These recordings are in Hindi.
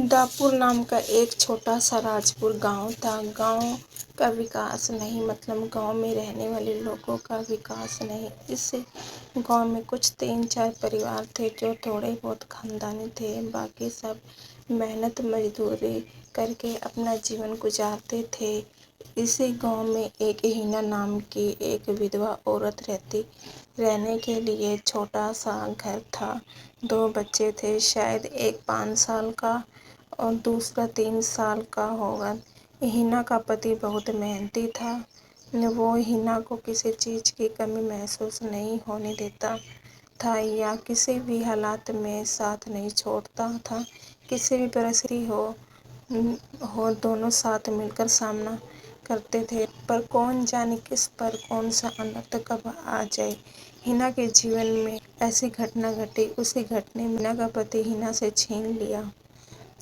दापुर नाम का एक छोटा सा राजपुर गांव था। गांव का विकास नहीं, मतलब गांव में रहने वाले लोगों का विकास नहीं। इस गांव में कुछ 3-4 परिवार थे जो थोड़े बहुत खानदानी थे। बाकी सब मेहनत मजदूरी करके अपना जीवन गुजारते थे। इसी गांव में एक हीना नाम की एक विधवा औरत रहती। रहने के लिए छोटा सा घर था। 2 बच्चे थे, शायद एक 5 साल का और दूसरा 3 साल का होगा। हिना का पति बहुत मेहनती था। वो हिना को किसी चीज़ की कमी महसूस नहीं होने देता था या किसी भी हालात में साथ नहीं छोड़ता था। किसी भी परिस्थिति हो दोनों साथ मिलकर सामना करते थे। पर कौन जाने किस पर कौन सा अनर्थ कब आ जाए। हिना के जीवन में ऐसी घटना घटी। उसी घटने में हिना का पति हिना से छीन लिया।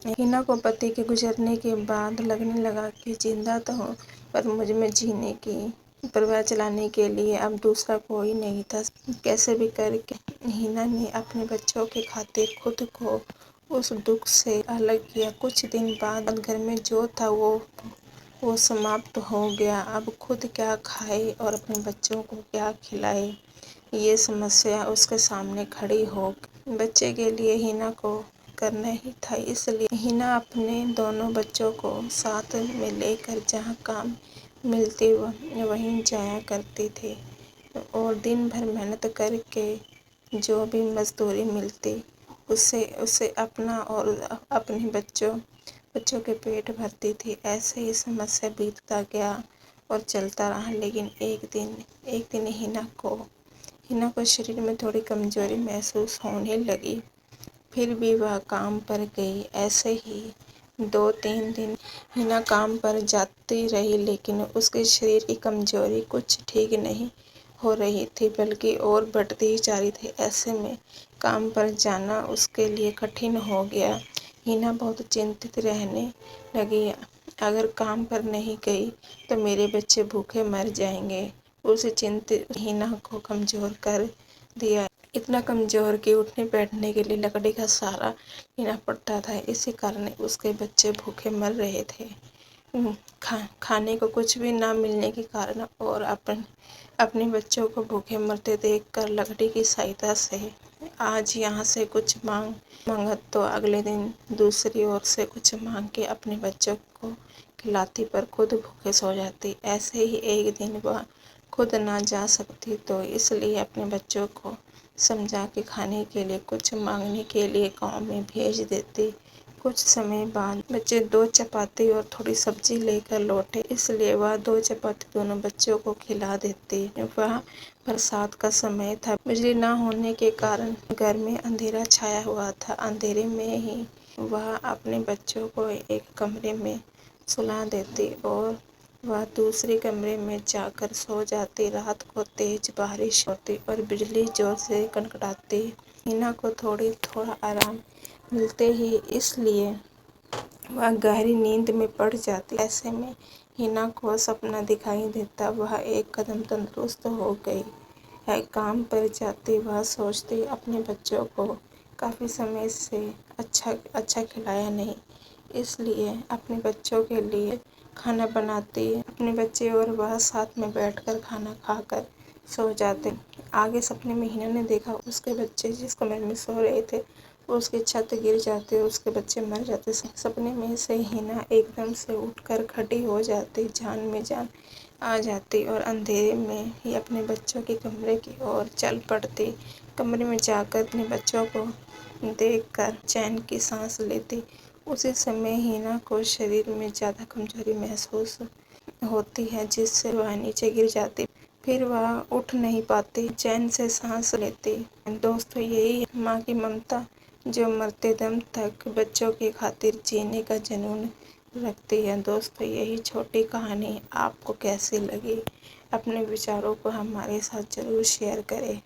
हिना को पति के गुजरने के बाद लगने लगा कि जिंदा तो हूँ, पर मुझ में जीने की परिवार चलाने के लिए अब दूसरा कोई नहीं था। कैसे भी करके हिना ने अपने बच्चों के खातिर खुद को उस दुख से अलग किया। कुछ दिन बाद घर में जो था वो समाप्त हो गया। अब खुद क्या खाए और अपने बच्चों को क्या खिलाए, ये समस्या उसके सामने खड़ी हो। बच्चे के लिए हिना को करना ही था, इसलिए हिना अपने दोनों बच्चों को साथ में लेकर जहाँ काम मिलती वहीं जाया करती थी और दिन भर मेहनत करके जो भी मजदूरी मिलती उससे अपना और अपने बच्चों के पेट भरती थी। ऐसे ही समस्या बीतता गया और चलता रहा। लेकिन एक दिन हिना को शरीर में थोड़ी कमजोरी महसूस होने लगी। फिर भी वह काम पर गई। ऐसे ही 2-3 दिन हिना काम पर जाती रही, लेकिन उसके शरीर की कमजोरी कुछ ठीक नहीं हो रही थी, बल्कि और बढ़ती ही जा रही थी। ऐसे में काम पर जाना उसके लिए कठिन हो गया। हिना बहुत चिंतित रहने लगी। अगर काम पर नहीं गई तो मेरे बच्चे भूखे मर जाएंगे। उस चिंतित हिना को कमजोर कर दिया। इतना कमजोर कि उठने बैठने के लिए लकड़ी का सहारा लेना पड़ता था। इसी कारण उसके बच्चे भूखे मर रहे थे। खाने को कुछ भी ना मिलने के कारण और अपने बच्चों को भूखे मरते देखकर लकड़ी की सहायता से आज यहाँ से कुछ मांगा तो अगले दिन दूसरी ओर से कुछ मांग के अपने बच्चों को खिलाती, पर खुद भूखे सो जाती। ऐसे ही एक दिन वह खुद ना जा सकती तो इसलिए अपने बच्चों को समझा के खाने के लिए कुछ मांगने के लिए गांव में भेज देती। कुछ समय बाद बच्चे 2 चपाती और थोड़ी सब्जी लेकर लौटे, इसलिए वह 2 चपाती दोनों बच्चों को खिला देती। वह बरसात का समय था। बिजली न होने के कारण घर में अंधेरा छाया हुआ था। अंधेरे में ही वह अपने बच्चों को एक कमरे में सुला देती और वह दूसरे कमरे में जाकर सो जाती। रात को तेज बारिश होती और बिजली जोर से कड़कड़ाती। हिना को थोड़ा आराम मिलते ही इसलिए वह गहरी नींद में पड़ जाती। ऐसे में हिना को सपना दिखाई देता। वह एक कदम तंदुरुस्त हो गई है। काम पर जाती वह सोचती अपने बच्चों को काफ़ी समय से अच्छा खिलाया नहीं, इसलिए अपने बच्चों के लिए खाना बनाती। अपने बच्चे और वह साथ में बैठकर खाना खाकर सो जाते। आगे सपने में हिना ने देखा उसके बच्चे जिस कमरे में सो रहे थे उसकी छत गिर जाती और उसके बच्चे मर जाते। सपने में से हिना एकदम से उठकर खड़ी हो जाती, जान में जान आ जाती और अंधेरे में ही अपने बच्चों के कमरे की ओर चल पड़ती। कमरे में जाकर अपने बच्चों को देखकर चैन की सांस लेती। उसी समय हिना को शरीर में ज़्यादा कमजोरी महसूस होती है, जिससे वह नीचे गिर जाती। फिर वह उठ नहीं पाती, चैन से सांस लेती। दोस्तों, यही है माँ की ममता, जो मरते दम तक बच्चों की खातिर जीने का जुनून रखती है। दोस्तों, यही छोटी कहानी आपको कैसी लगी? अपने विचारों को हमारे साथ ज़रूर शेयर करें।